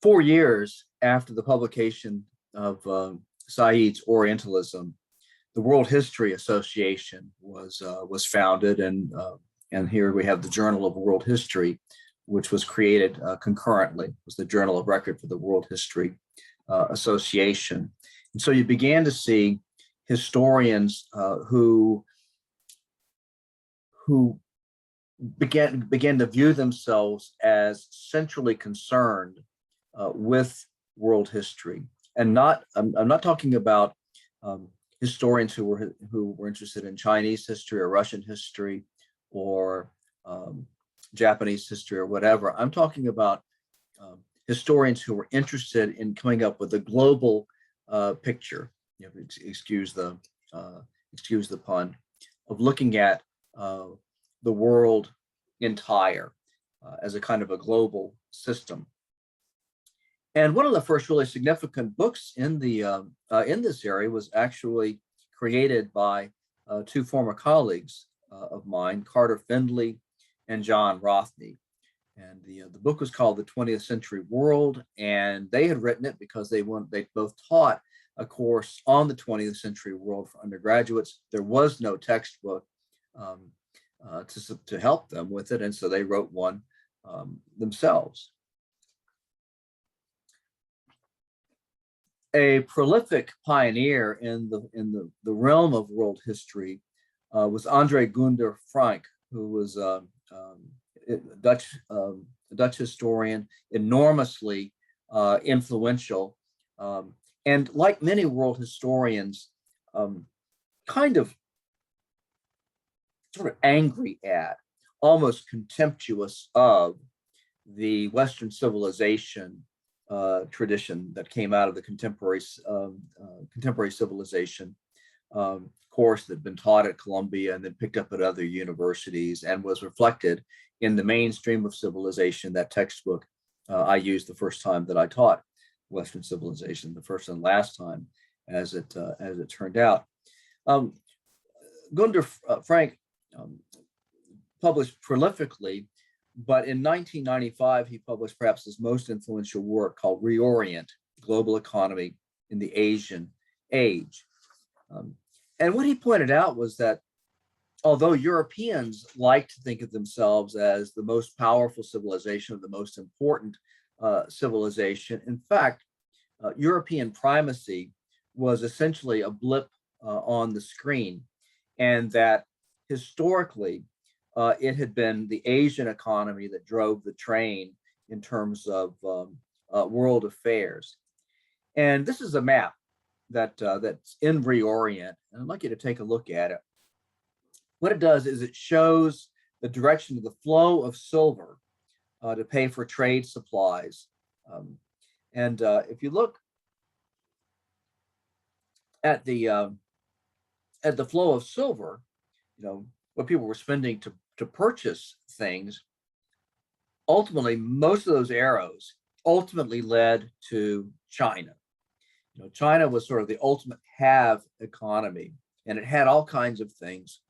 4 years after the publication of Said's Orientalism, the World History Association was founded, and here we have the Journal of World History, which was created concurrently. It was the journal of record for the World History Association. And so you began to see historians who began to view themselves as centrally concerned with world history, and I'm not talking about historians who were interested in Chinese history or Russian history or Japanese history or whatever. I'm talking about historians who were interested in coming up with a global picture. You know, excuse the pun, of looking at the world entire as a kind of a global system. And one of the first really significant books in this area was actually created by two former colleagues of mine, Carter Findlay and John Rothney. And the book was called The 20th Century World, and they had written it because they both taught a course on the 20th century world for undergraduates. There was no textbook to help them with it, and so they wrote one themselves. A prolific pioneer in the realm of world history was Andre Gunder Frank, who was a Dutch historian, enormously influential, and like many world historians, kind of sort of angry at, almost contemptuous of, the Western civilization tradition that came out of the contemporary civilization course that had been taught at Columbia and then picked up at other universities, and was reflected in the mainstream of civilization, that textbook I used the first time that I taught Western civilization, the first and last time, as it turned out. Gunder Frank published prolifically, but in 1995, he published perhaps his most influential work called Reorient: Global Economy in the Asian Age. And what he pointed out was that although Europeans like to think of themselves as the most powerful civilization, or the most important civilization, in fact, European primacy was essentially a blip on the screen, and that historically, it had been the Asian economy that drove the train in terms of world affairs. And this is a map that's in Reorient, and I'd like you to take a look at it. What it does is it shows the direction of the flow of silver to pay for trade supplies. And if you look at the flow of silver, you know, what people were spending to purchase things, ultimately, most of those arrows ultimately led to China. You know, China was sort of the ultimate have economy, and it had all kinds of things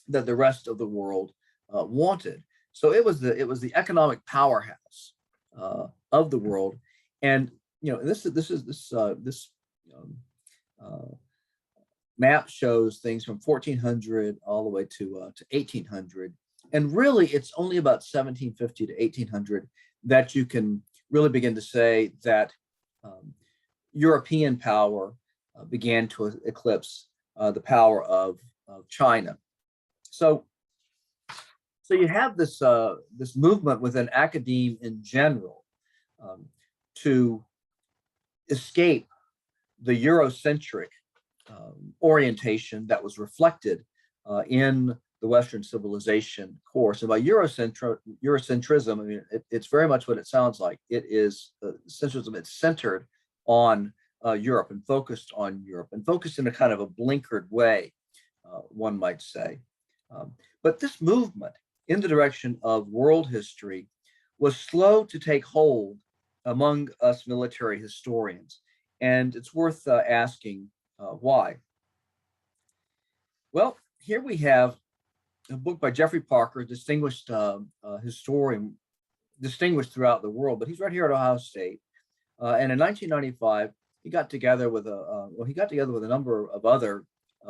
that the rest of the world wanted. So it was the economic powerhouse of the world, and you know, this map shows things from 1400 all the way to 1800, and really it's only about 1750 to 1800 that you can really begin to say that European power began to eclipse the power of China. So you have this movement within academia in general to escape the Eurocentric orientation that was reflected in the Western civilization course. And by Eurocentrism, I mean, it's very much what it sounds like. It is centrism. It's centered on Europe and focused on Europe, and focused in a kind of a blinkered way, one might say. But this movement in the direction of world history was slow to take hold among us military historians. And it's worth asking why. Well, here we have a book by Geoffrey Parker, distinguished historian, distinguished throughout the world, but he's right here at Ohio State. And in 1995, he got together with a number of other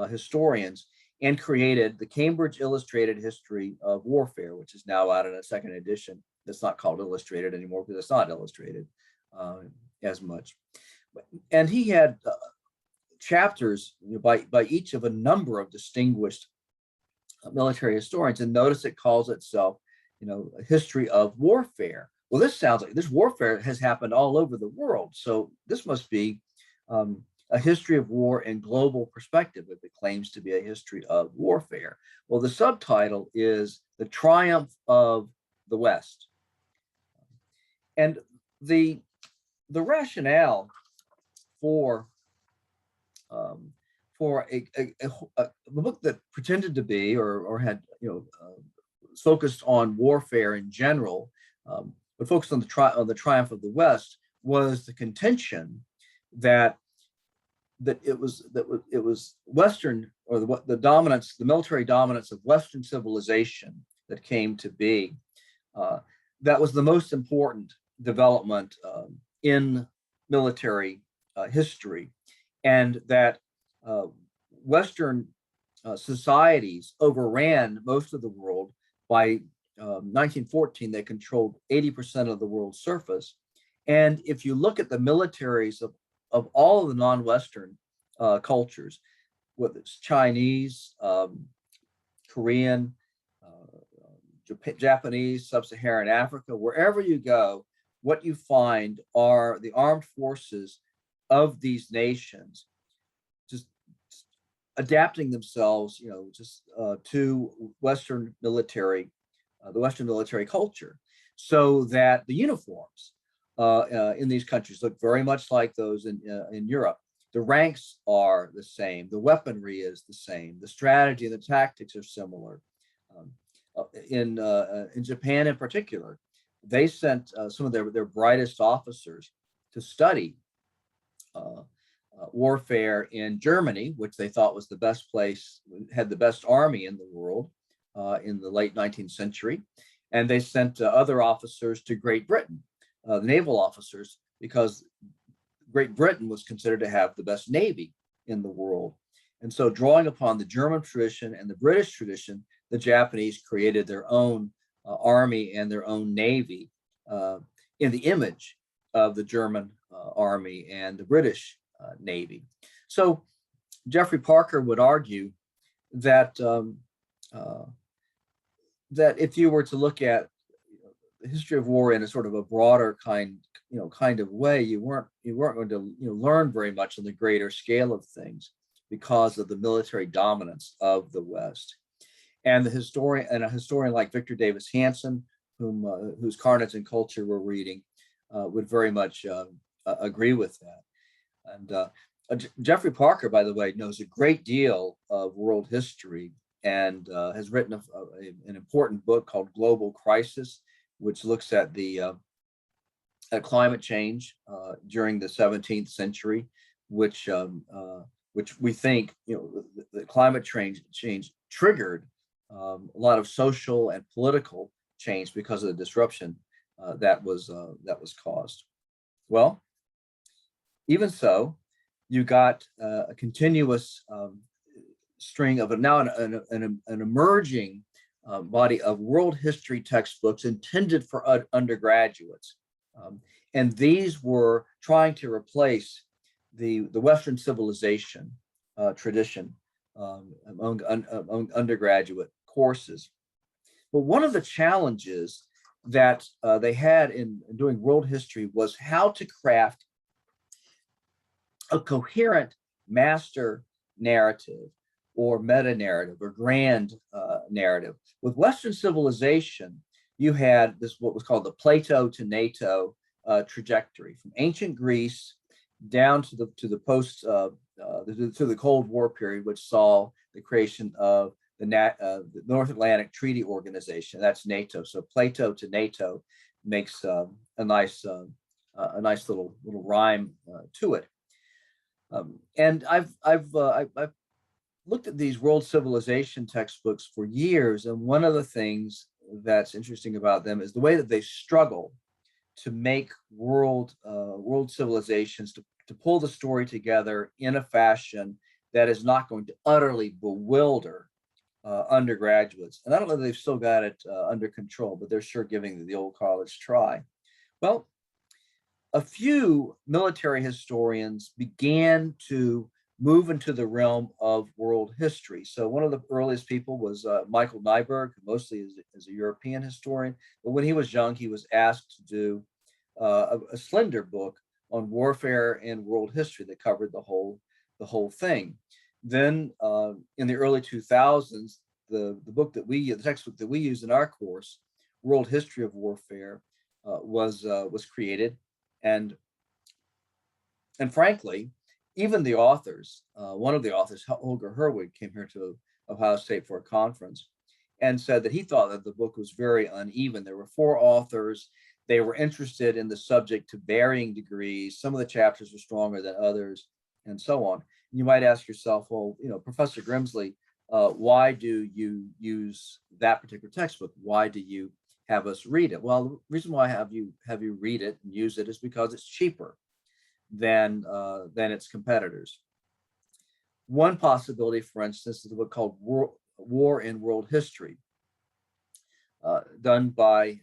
historians and created the Cambridge Illustrated History of Warfare, which is now out in a second edition. It's not called Illustrated anymore because it's not illustrated uh, as much. And he had chapters by each of a number of distinguished military historians. And notice it calls itself, a history of warfare. Well, this sounds like this warfare has happened all over the world. So this must be a history of war in global perspective if it claims to be a history of warfare. Well, the subtitle is The Triumph of the West. And the rationale for a book that pretended to be or had focused on warfare in general, but focused on the triumph of the West, was the contention that it was Western, or the military dominance of Western civilization that came to be. That was the most important development in military history, and that Western societies overran most of the world. By 1914, they controlled 80% of the world's surface. And if you look at the militaries of all of the non-Western cultures, whether it's Chinese, Korean, Japanese, Sub-Saharan Africa, wherever you go, what you find are the armed forces of these nations just adapting themselves, to Western military, the Western military culture, so that the uniforms in these countries look very much like those in Europe. The ranks are the same, the weaponry is the same, the strategy and the tactics are similar. In Japan, in particular, they sent some of their brightest officers to study warfare in Germany, which they thought was the best place, had the best army in the world in the late 19th century. And they sent other officers to Great Britain, the naval officers, because Great Britain was considered to have the best navy in the world. And so, drawing upon the German tradition and the British tradition, the Japanese created their own army and their own navy in the image of the German army and the British navy. So Geoffrey Parker would argue that that if you were to look at the history of war in a sort of a broader kind of way, you weren't going to learn very much on the greater scale of things because of the military dominance of the West. And a historian like Victor Davis Hanson, whose Carnage and Culture we're reading, would very much agree with that. And Geoffrey Parker, by the way, knows a great deal of world history and has written an important book called Global Crisis, which looks at at climate change during the 17th century, which we think the climate change triggered a lot of social and political change because of the disruption that was caused. Well, even so, you got a continuous string of now an emerging body of world history textbooks intended for undergraduates, and these were trying to replace the Western civilization tradition among undergraduate courses. But one of the challenges that they had in doing world history was how to craft a coherent master narrative or meta narrative or grand narrative. With Western civilization, you had what was called the Plato to NATO trajectory, from ancient Greece down to the post to the Cold War period, which saw the creation of the North Atlantic Treaty Organization. That's NATO. So Plato to NATO makes a nice little rhyme to it. And I've looked at these world civilization textbooks for years, and one of the things that's interesting about them is the way that they struggle to make world civilizations, to pull the story together in a fashion that is not going to utterly bewilder undergraduates. And I don't know if they've still got it under control, but they're sure giving the old college try. Well, a few military historians began to move into the realm of world history. So one of the earliest people was Michael Nyberg, who mostly is a European historian. But when he was young, he was asked to do a slender book on warfare and world history that covered the whole thing. Then in the early 2000s, the textbook that we use in our course, World History of Warfare, was created, and frankly, even the authors, one of the authors, Holger Herwig, came here to Ohio State for a conference and said that he thought that the book was very uneven. There were four authors. They were interested in the subject to varying degrees. Some of the chapters were stronger than others, and so on. You might ask yourself, well, Professor Grimsley, why do you use that particular textbook? Why do you have us read it? Well, the reason why I have you read it and use it is because it's cheaper than its competitors. One possibility, for instance, is a book called War in World History, done by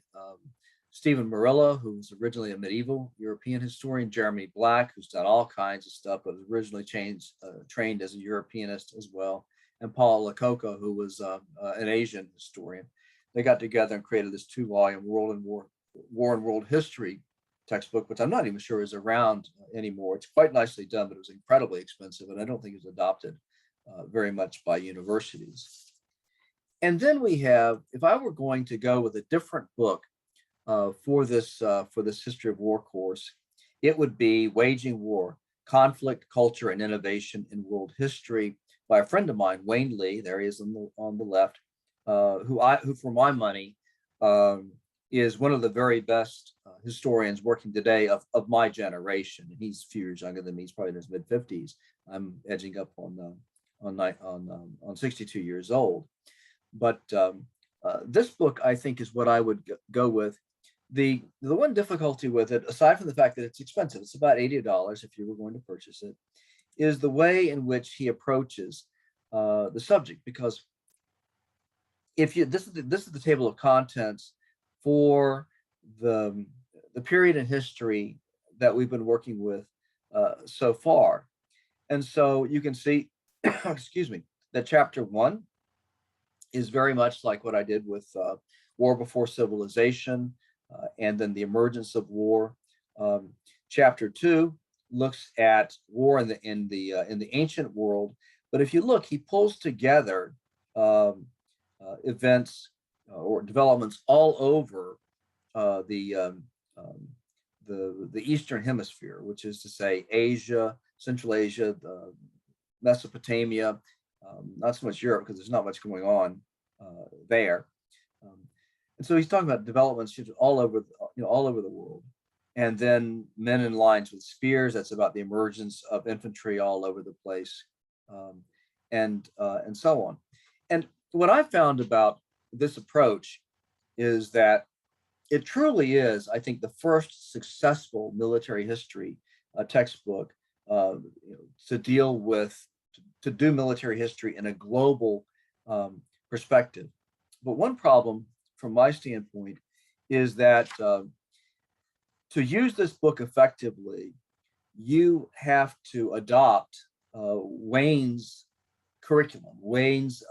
Stephen Marilla, who was originally a medieval European historian, Jeremy Black, who's done all kinds of stuff, but was originally trained as a Europeanist as well, and Paul Lakota, who was an Asian historian. They got together and created this 2-volume War and World History textbook, which I'm not even sure is around anymore. It's quite nicely done, but it was incredibly expensive, and I don't think it was adopted very much by universities. And then we have, if I were going to go with a different book for this History of War course, it would be Waging War: Conflict, Culture, and Innovation in World History by a friend of mine, Wayne Lee. There he is on the left, who for my money is one of the very best historians working today of my generation. And he's a few years younger than me. He's probably in his mid-50s. I'm edging up on 62 years old. But this book, I think, is what I would go with. The one difficulty with it, aside from the fact that it's expensive, it's about $80 if you were going to purchase it, is the way in which he approaches the subject. Because if you this is the table of contents for the period in history that we've been working with so far, and so you can see, excuse me, that chapter 1 is very much like what I did with War Before Civilization, and then the emergence of war. Chapter 2 looks at war in the ancient world, but if you look, he pulls together events or developments all over the Eastern Hemisphere, which is to say Asia, Central Asia, Mesopotamia, not so much Europe because there's not much going on there. And so he's talking about developments all over the world. And then Men in Lines with Spears, that's about the emergence of infantry all over the place, and so on. And what I found about this approach is that it truly is, I think, the first successful military history textbook to deal with, to do military history in a global perspective. But one problem from my standpoint is that to use this book effectively, you have to adopt Wayne's curriculum, Wayne's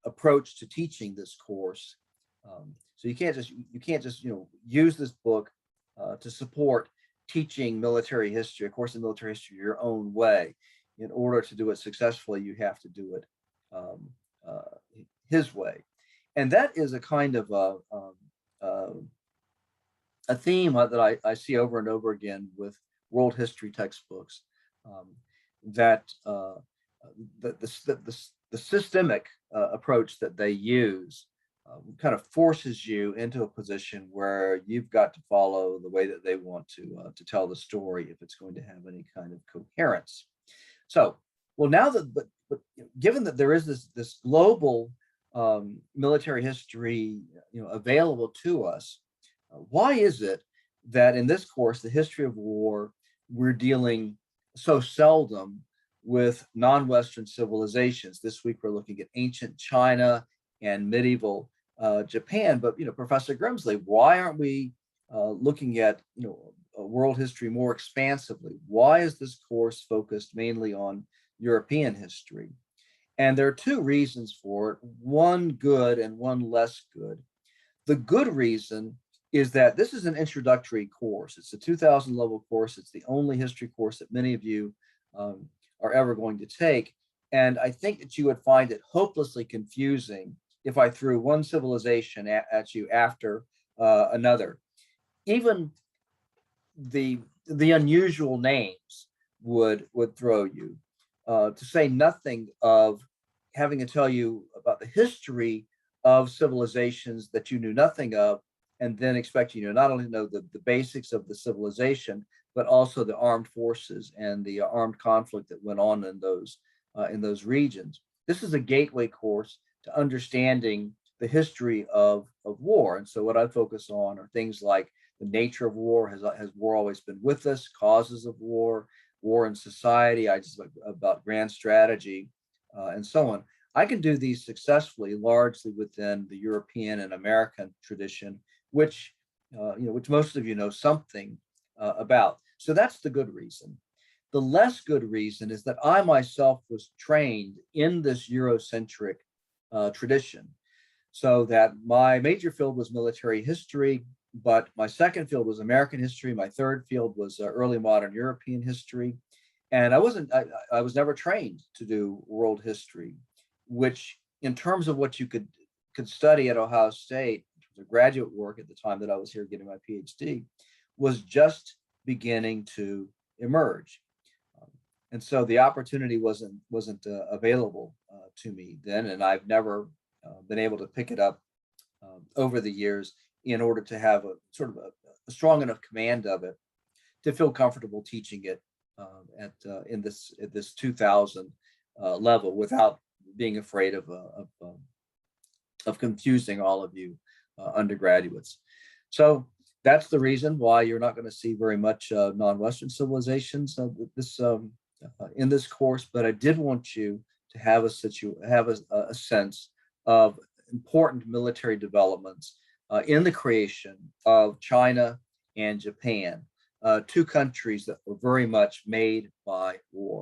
approach to teaching this course. So you can't just use this book to support teaching military history, a course in military history, your own way. In order to do it successfully, you have to do it his way, and that is a kind of a theme that I see over and over again with world history textbooks. That the systemic approach that they use kind of forces you into a position where you've got to follow the way that they want to tell the story if it's going to have any kind of coherence. So, well, now that but given that there is this global military history available to us, why is it that in this course, the history of war, we're dealing so seldom with non-Western civilizations. This week we're looking at ancient China and medieval Japan. But Professor Grimsley, why aren't we looking at world history more expansively? Why is this course focused mainly on European history? And there are two reasons for it, one good and one less good. The good reason is that this is an introductory course. It's a 2000 level course. It's the only history course that many of you are ever going to take. And I think that you would find it hopelessly confusing if I threw one civilization at you after another. Even the unusual names would throw you. To say nothing of having to tell you about the history of civilizations that you knew nothing of, and then expect you to not only know the basics of the civilization, but also the armed forces and the armed conflict that went on in those regions. This is a gateway course to understanding the history of war. And so what I focus on are things like the nature of war. Has war always been with us? Causes of war, war in society. I just about grand strategy, and so on. I can do these successfully, largely within the European and American tradition, which which most of you know something about. So that's the good reason. The less good reason is that I myself was trained in this Eurocentric tradition, so that my major field was military history, but my second field was American history. My third field was early modern European history. And I was never trained to do world history, which in terms of what you could study at Ohio State, the graduate work at the time that I was here getting my PhD, was just beginning to emerge. And so the opportunity wasn't available to me then, and I've never been able to pick it up over the years in order to have a sort of a strong enough command of it to feel comfortable teaching it in this 2000 level without being afraid of confusing all of you undergraduates. So that's the reason why you're not going to see very much non-Western civilizations in this course. But I did want you to have a sense of important military developments in the creation of China and Japan, two countries that were very much made by war.